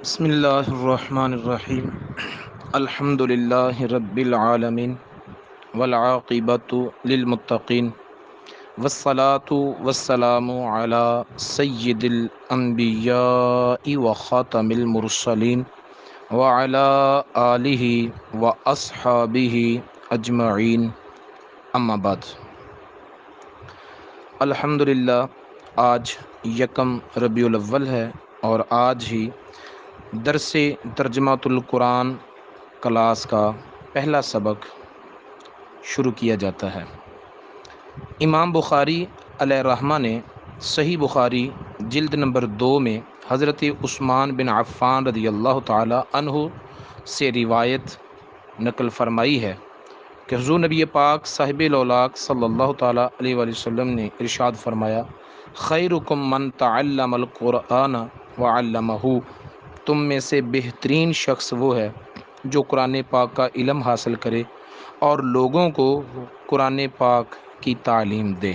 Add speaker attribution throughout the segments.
Speaker 1: بسم اللہ الرحمن الرحیم الحمد للہ رب العالمین والعاقبۃ للمتقین والصلاة والسلام علی سید الانبیاء وخاتم المرسلین وعلی آلہ واصحابہ اجمعین اما بعد۔ الحمد للہ آج یکم ربیع الاول ہے اور آج ہی درس ترجمۃ القرآن کلاس کا پہلا سبق شروع کیا جاتا ہے۔ امام بخاری علیہ الرحمہ نے صحیح بخاری جلد نمبر 2 میں حضرت عثمان بن عفان رضی اللہ تعالی عنہ سے روایت نقل فرمائی ہے کہ حضور نبی پاک صاحب الاولاق صلی اللہ تعالی علیہ وآلہ وسلم نے ارشاد فرمایا، خیرکم من تعلم القرآن وعلمہ، تم میں سے بہترین شخص وہ ہے جو قرآن پاک کا علم حاصل کرے اور لوگوں کو قرآن پاک کی تعلیم دے۔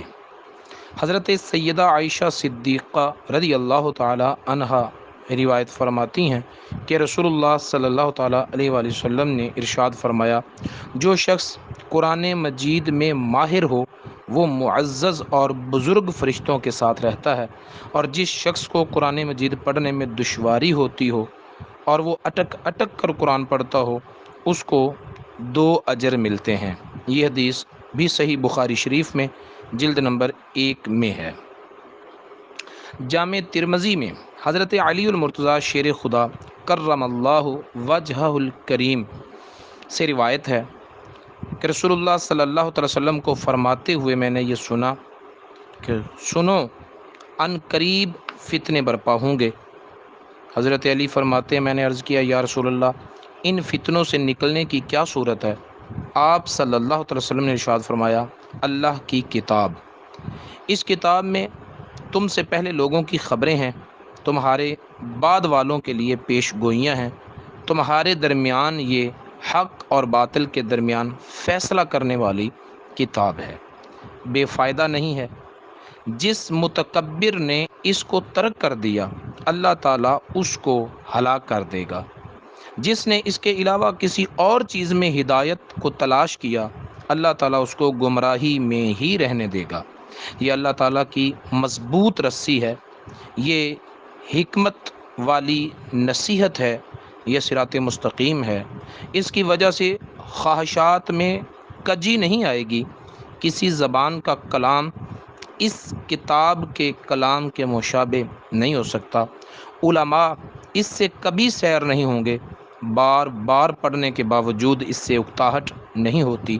Speaker 1: حضرت سیدہ عائشہ صدیقہ رضی اللہ تعالی عنہا روایت فرماتی ہیں کہ رسول اللہ صلی اللہ تعالی علیہ وآلہ وسلم نے ارشاد فرمایا، جو شخص قرآن مجید میں ماہر ہو وہ معزز اور بزرگ فرشتوں کے ساتھ رہتا ہے، اور جس شخص کو قرآن مجید پڑھنے میں دشواری ہوتی ہو اور وہ اٹک اٹک کر قرآن پڑھتا ہو، اس کو 2 اجر ملتے ہیں۔ یہ حدیث بھی صحیح بخاری شریف میں جلد نمبر 1 میں ہے۔ جامع ترمذی میں حضرت علی المرتضیٰ شیر خدا کرم اللہ وجہہ الکریم سے روایت ہے کہ رسول اللہ صلی اللہ علیہ وسلم کو فرماتے ہوئے میں نے یہ سنا کہ سنو، ان قریب فتنے برپا ہوں گے۔ حضرت علی فرماتے ہیں، میں نے عرض کیا یا رسول اللہ، ان فتنوں سے نکلنے کی کیا صورت ہے؟ آپ صلی اللہ علیہ وسلم نے ارشاد فرمایا، اللہ کی کتاب، اس کتاب میں تم سے پہلے لوگوں کی خبریں ہیں، تمہارے بعد والوں کے لیے پیش گوئیاں ہیں، تمہارے درمیان یہ حق اور باطل کے درمیان فیصلہ کرنے والی کتاب ہے، بے فائدہ نہیں ہے۔ جس متکبر نے اس کو ترک کر دیا اللہ تعالیٰ اس کو ہلاک کر دے گا، جس نے اس کے علاوہ کسی اور چیز میں ہدایت کو تلاش کیا اللہ تعالیٰ اس کو گمراہی میں ہی رہنے دے گا۔ یہ اللہ تعالیٰ کی مضبوط رسی ہے، یہ حکمت والی نصیحت ہے، یہ صراط مستقیم ہے۔ اس کی وجہ سے خواہشات میں کجی نہیں آئے گی۔ کسی زبان کا کلام اس کتاب کے کلام کے مشابہ نہیں ہو سکتا۔ علماء اس سے کبھی سیر نہیں ہوں گے، بار بار پڑھنے کے باوجود اس سے اکتاہٹ نہیں ہوتی،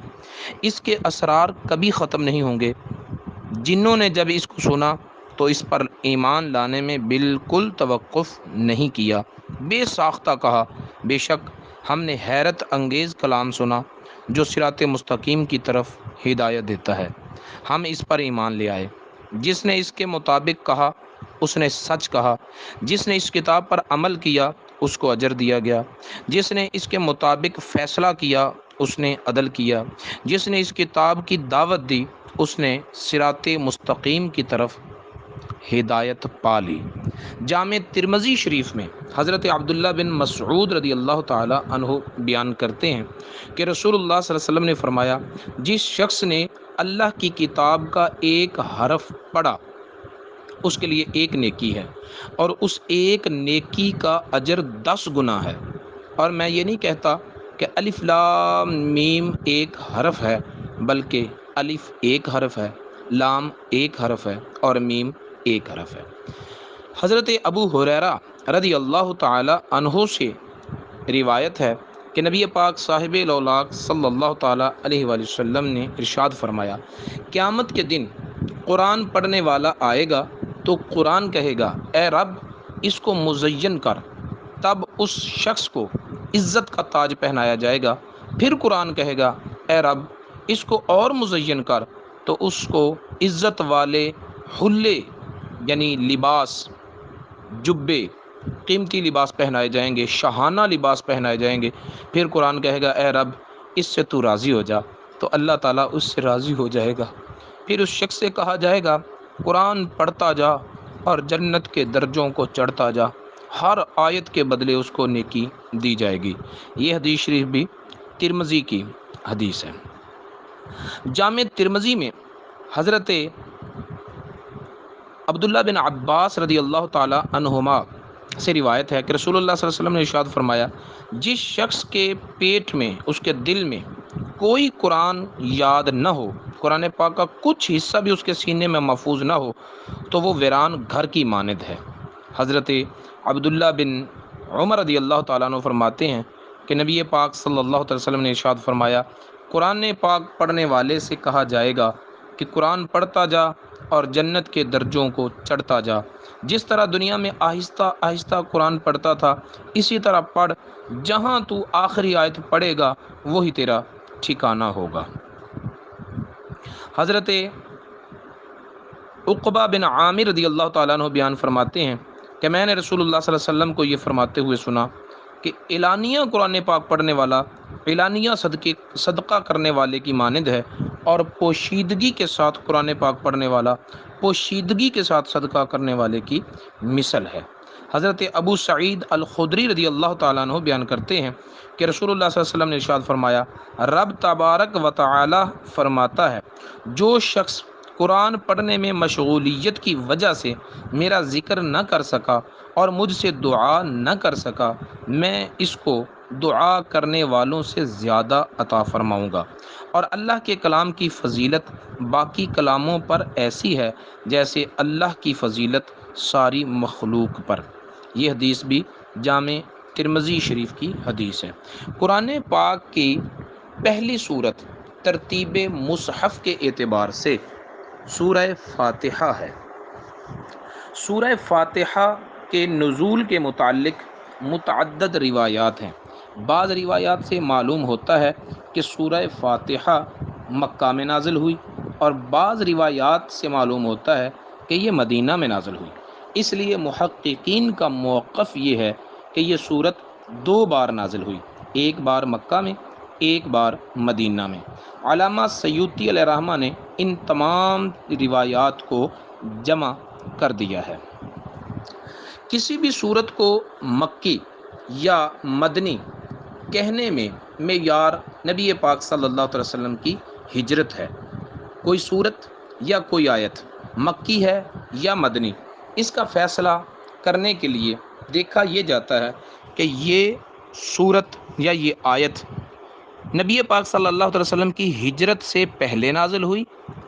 Speaker 1: اس کے اسرار کبھی ختم نہیں ہوں گے۔ جنوں نے جب اس کو سنا تو اس پر ایمان لانے میں بالکل توقف نہیں کیا، بے ساختہ کہا، بے شک ہم نے حیرت انگیز کلام سنا جو صراط مستقیم کی طرف ہدایت دیتا ہے، ہم اس پر ایمان لے آئے۔ جس نے اس کے مطابق کہا اس نے سچ کہا، جس نے اس کتاب پر عمل کیا اس کو اجر دیا گیا، جس نے اس کے مطابق فیصلہ کیا اس نے عدل کیا، جس نے اس کتاب کی دعوت دی اس نے صراط مستقیم کی طرف ہدایت پا لی۔ جامع ترمذی شریف میں حضرت عبداللہ بن مسعود رضی اللہ تعالی عنہ بیان کرتے ہیں کہ رسول اللہ صلی اللہ علیہ وسلم نے فرمایا، جس شخص نے اللہ کی کتاب کا ایک حرف پڑھا اس کے لیے 1 نیکی ہے، اور اس ایک نیکی کا اجر 10 گنا ہے۔ اور میں یہ نہیں کہتا کہ الف لام میم ایک حرف ہے، بلکہ الف ایک حرف ہے، لام ایک حرف ہے اور میم ایک حرف ہے۔ حضرت ابو ہریرہ رضی اللہ تعالی عنہ سے روایت ہے کہ نبی پاک صاحب الاولاق صلی اللہ تعالی علیہ وآلہ وسلم نے ارشاد فرمایا، قیامت کے دن قرآن پڑھنے والا آئے گا تو قرآن کہے گا، اے رب اس کو مزین کر، تب اس شخص کو عزت کا تاج پہنایا جائے گا۔ پھر قرآن کہے گا، اے رب اس کو اور مزین کر، تو اس کو عزت والے حلے یعنی لباس، جبے، قیمتی لباس پہنائے جائیں گے، شاہانہ لباس پہنائے جائیں گے۔ پھر قرآن کہے گا، اے رب اس سے تو راضی ہو جا، تو اللہ تعالیٰ اس سے راضی ہو جائے گا۔ پھر اس شخص سے کہا جائے گا، قرآن پڑھتا جا اور جنت کے درجوں کو چڑھتا جا۔ ہر آیت کے بدلے اس کو نیکی دی جائے گی۔ یہ حدیث شریف بھی ترمذی کی حدیث ہے۔ جامع ترمذی میں حضرت عبداللہ بن عباس رضی اللہ تعالی عنہما سے روایت ہے کہ رسول اللہ صلی اللہ علیہ وسلم نے ارشاد فرمایا، جس شخص کے پیٹ میں، اس کے دل میں کوئی قرآن یاد نہ ہو، قرآن پاک کا کچھ حصہ بھی اس کے سینے میں محفوظ نہ ہو، تو وہ ویران گھر کی مانند ہے۔ حضرت عبداللہ بن عمر رضی اللہ تعالیٰ عنہ فرماتے ہیں کہ نبی پاک صلی اللہ علیہ وسلم نے ارشاد فرمایا، قرآن پاک پڑھنے والے سے کہا جائے گا کہ قرآن پڑھتا جا اور جنت کے درجوں کو چڑھتا جا۔ جس طرح دنیا میں آہستہ آہستہ قرآن پڑھتا تھا، اسی طرح پڑھ، جہاں تو آخری آیت پڑھے گا وہی تیرا ٹھکانہ ہوگا۔ حضرت عقبہ بن عامر رضی اللہ تعالیٰ عنہ بیان فرماتے ہیں کہ میں نے رسول اللہ صلی اللہ علیہ وسلم کو یہ فرماتے ہوئے سنا کہ اعلانیہ قرآن پاک پڑھنے والا اعلانیہ صدقہ کرنے والے کی مانند ہے، اور پوشیدگی کے ساتھ قرآن پاک پڑھنے والا پوشیدگی کے ساتھ صدقہ کرنے والے کی مثل ہے۔ حضرت ابو سعید الخدری رضی اللہ تعالیٰ عنہ بیان کرتے ہیں کہ رسول اللہ صلی اللہ علیہ وسلم نے ارشاد فرمایا، رب تبارک و تعالی فرماتا ہے، جو شخص قرآن پڑھنے میں مشغولیت کی وجہ سے میرا ذکر نہ کر سکا اور مجھ سے دعا نہ کر سکا، میں اس کو دعا کرنے والوں سے زیادہ عطا فرماؤں گا۔ اور اللہ کے کلام کی فضیلت باقی کلاموں پر ایسی ہے جیسے اللہ کی فضیلت ساری مخلوق پر۔ یہ حدیث بھی جامع ترمذی شریف کی حدیث ہے۔ قرآن پاک کی پہلی صورت ترتیب مصحف کے اعتبار سے سورہ فاتحہ ہے۔ سورہ فاتحہ کے نزول کے متعلق متعدد روایات ہیں۔ بعض روایات سے معلوم ہوتا ہے کہ سورہ فاتحہ مکہ میں نازل ہوئی، اور بعض روایات سے معلوم ہوتا ہے کہ یہ مدینہ میں نازل ہوئی۔ اس لیے محققین کا موقف یہ ہے کہ یہ سورت 2 بار نازل ہوئی، ایک بار مکہ میں، ایک بار مدینہ میں۔ علامہ سیوطی علیہ الرحمہ نے ان تمام روایات کو جمع کر دیا ہے۔ کسی بھی سورت کو مکی یا مدنی کہنے میں معیار نبی پاک صلی اللہ علیہ وسلم کی ہجرت ہے۔ کوئی سورت یا کوئی آیت مکی ہے یا مدنی، اس کا فیصلہ کرنے کے لیے دیکھا یہ جاتا ہے کہ یہ سورت یا یہ آیت نبی پاک صلی اللہ علیہ وسلم کی ہجرت سے پہلے نازل ہوئی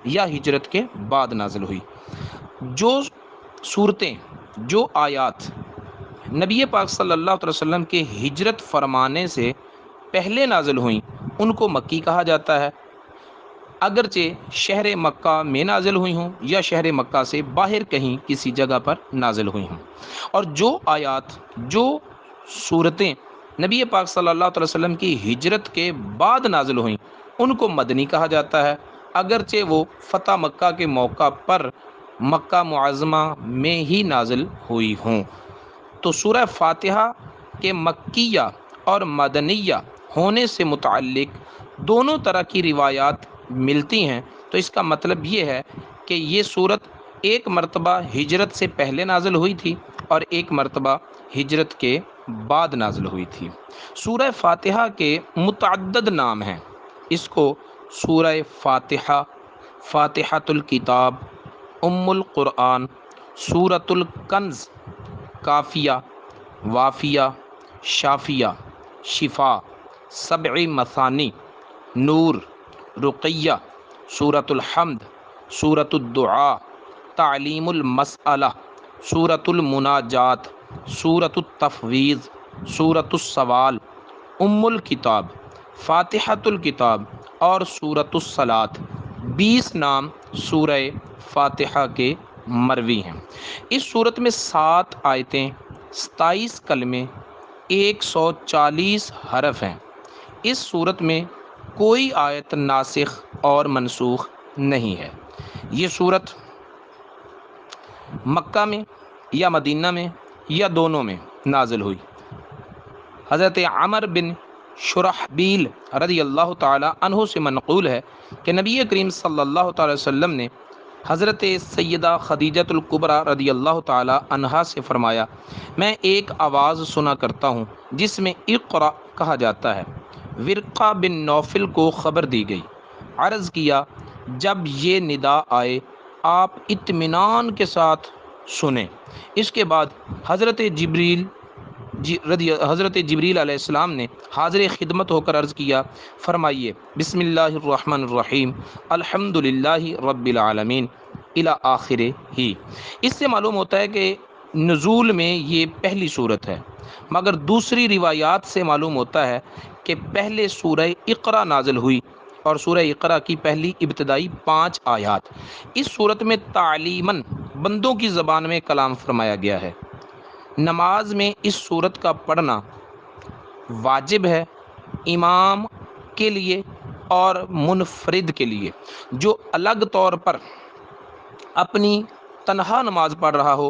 Speaker 1: یا ہجرت کے بعد نازل ہوئی۔ جو صورتیں، جو آیات نبی پاک صلی اللہ علیہ وسلم کے ہجرت فرمانے سے پہلے نازل ہوئیں ان کو مکی کہا جاتا ہے، اگرچہ شہر مکہ میں نازل ہوئی ہوں یا شہر مکہ سے باہر کہیں کسی جگہ پر نازل ہوئی ہوں۔ اور جو آیات، جو صورتیں نبی پاک صلی اللہ علیہ وسلم کی ہجرت کے بعد نازل ہوئیں ان کو مدنی کہا جاتا ہے، اگرچہ وہ فتح مکہ کے موقع پر مکہ معظمہ میں ہی نازل ہوئی ہوں۔ تو سورہ فاتحہ کے مکیہ اور مدنیہ ہونے سے متعلق دونوں طرح کی روایات ملتی ہیں، تو اس کا مطلب یہ ہے کہ یہ سورت ایک مرتبہ ہجرت سے پہلے نازل ہوئی تھی اور ایک مرتبہ ہجرت کے بعد نازل ہوئی تھی۔ سورہ فاتحہ کے متعدد نام ہیں۔ اس کو سورہ فاتحہ، فاتحۃ الکتاب، ام القرآن، سورۃ الکنز، کافیہ، وافیہ، شافیہ، شفا، سبع مثانی، نور، رقیہ، سورۃ الحمد، سورۃ الدعاء، تعلیم المسئلہ، سورۃ المناجات، سورۃ التفویض، سورۃ السوال، ام الکتاب، فاتحۃ الکتاب اور سورۃ الصلاۃ۔ 20 نام سورہ فاتحہ کے مروی ہیں۔ اس صورت میں 7 آیتیں، 27 کلمے، 140 حرف ہیں۔ اس صورت میں کوئی آیت ناسخ اور منسوخ نہیں ہے۔ یہ صورت مکہ میں یا مدینہ میں یا دونوں میں نازل ہوئی۔ حضرت عمر بن شرحبیل رضی اللہ تعالی عنہ سے منقول ہے کہ نبی کریم صلی اللہ تعالی وسلم نے حضرت سیدہ خدیجۃ الکبریٰ رضی اللہ تعالی عنہا سے فرمایا، میں ایک آواز سنا کرتا ہوں جس میں اقرأ کہا جاتا ہے۔ ورقہ بن نوفل کو خبر دی گئی، عرض کیا جب یہ ندا آئے آپ اطمینان کے ساتھ سنیں۔ اس کے بعد حضرت جبریل علیہ السلام نے حاضر خدمت ہو کر عرض کیا، فرمائیے بسم اللہ الرحمن الرحیم الحمد للہ رب العالمین الی آخر ہی۔ اس سے معلوم ہوتا ہے کہ نزول میں یہ پہلی صورت ہے، مگر دوسری روایات سے معلوم ہوتا ہے کہ پہلے سورہ اقرا نازل ہوئی، اور سورہ اقرا کی پہلی ابتدائی 5 آیات۔ اس صورت میں تعلیماً بندوں کی زبان میں کلام فرمایا گیا ہے۔ نماز میں اس صورت کا پڑھنا واجب ہے، امام کے لیے اور منفرد کے لیے۔ جو الگ طور پر اپنی تنہا نماز پڑھ رہا ہو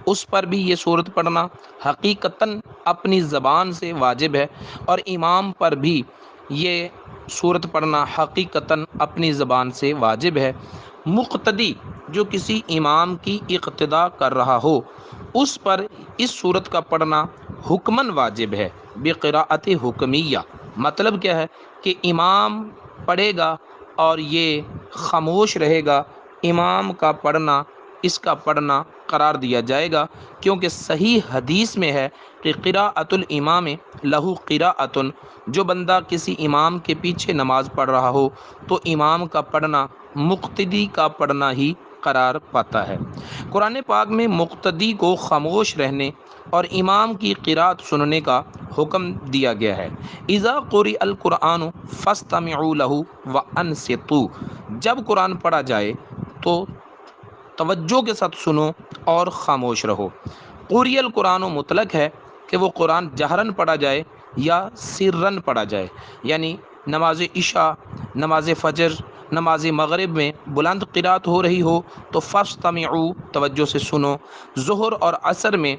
Speaker 1: اس پر بھی یہ صورت پڑھنا حقیقتاً اپنی زبان سے واجب ہے، اور امام پر بھی یہ صورت پڑھنا حقیقتاً اپنی زبان سے واجب ہے۔ مقتدی جو کسی امام کی اقتداء کر رہا ہو اس پر اس صورت کا پڑھنا حکماً واجب ہے، بقراءت حکمیہ۔ مطلب کیا ہے کہ امام پڑھے گا اور یہ خاموش رہے گا، امام کا پڑھنا اس کا پڑھنا قرار دیا جائے گا، کیونکہ صحیح حدیث میں ہے کہ قراءۃ الامام لہو قراءۃ، جو بندہ کسی امام کے پیچھے نماز پڑھ رہا ہو تو امام کا پڑھنا مقتدی کا پڑھنا ہی قرار پاتا ہے۔ قرآن پاک میں مقتدی کو خاموش رہنے اور امام کی قرات سننے کا حکم دیا گیا ہے۔ اذا قرئ القرآن فاستمعوا له وانصتوا، جب قرآن پڑھا جائے تو توجہ کے ساتھ سنو اور خاموش رہو۔ قرئ القرآن مطلق ہے کہ وہ قرآن جہراً پڑھا جائے یا سرراً پڑھا جائے، یعنی نماز عشاء، نماز فجر، نماز مغرب میں بلند قرات ہو رہی ہو تو فاستمعوا توجہ سے سنو۔ ظہر اور عصر میں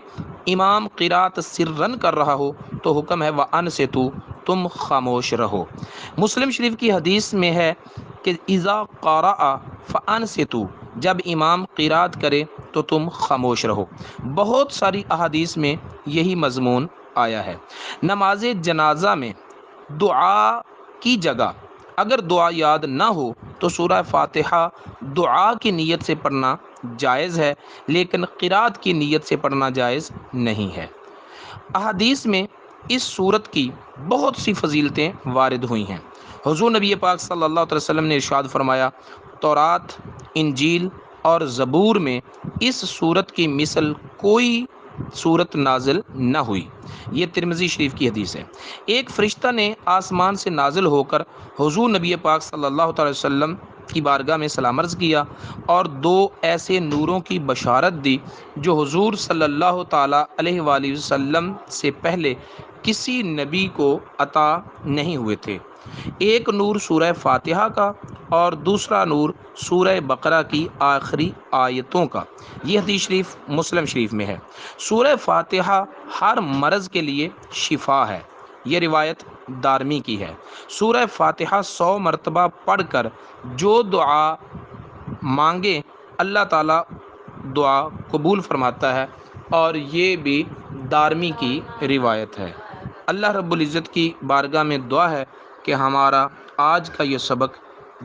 Speaker 1: امام قرات سرراً کر رہا ہو تو حکم ہے وانصتوا، تم خاموش رہو۔ مسلم شریف کی حدیث میں ہے کہ اذا قرأ فانصتوا، جب امام قرات کرے تو تم خاموش رہو۔ بہت ساری احادیث میں یہی مضمون آیا ہے۔ نماز جنازہ میں دعا کی جگہ اگر دعا یاد نہ ہو تو سورہ فاتحہ دعا کی نیت سے پڑھنا جائز ہے، لیکن قرات کی نیت سے پڑھنا جائز نہیں ہے۔ احادیث میں اس صورت کی بہت سی فضیلتیں وارد ہوئی ہیں۔ حضور نبی پاک صلی اللہ علیہ وسلم نے ارشاد فرمایا، تورات، انجیل اور زبور میں اس صورت کی مثل کوئی صورت نازل نہ ہوئی۔ یہ ترمذی شریف کی حدیث ہے۔ ایک فرشتہ نے آسمان سے نازل ہو کر حضور نبی پاک صلی اللہ تعالی وسلم کی بارگاہ میں سلام عرض کیا اور 2 ایسے نوروں کی بشارت دی جو حضور صلی اللہ تعالی علیہ وآلہ وسلم سے پہلے کسی نبی کو عطا نہیں ہوئے تھے۔ ایک نور سورہ فاتحہ کا اور دوسرا نور سورہ بقرہ کی آخری آیتوں کا۔ یہ حدیث شریف مسلم شریف میں ہے۔ سورہ فاتحہ ہر مرض کے لیے شفا ہے، یہ روایت دارمی کی ہے۔ سورہ فاتحہ 100 مرتبہ پڑھ کر جو دعا مانگے اللہ تعالیٰ دعا قبول فرماتا ہے، اور یہ بھی دارمی کی روایت ہے۔ اللہ رب العزت کی بارگاہ میں دعا ہے کہ ہمارا آج کا یہ سبق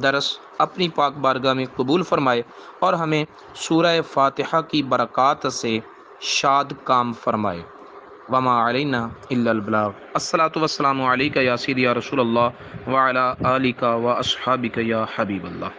Speaker 1: درس اپنی پاک بارگاہ میں قبول فرمائے اور ہمیں سورہ فاتحہ کی برکات سے شاد کام فرمائے۔ وما علینا الا البلاغ۔ الصلاۃ والسلام علیک یا سیدی یا رسول اللہ وعلی آلک و اصحابک یا حبیب اللہ۔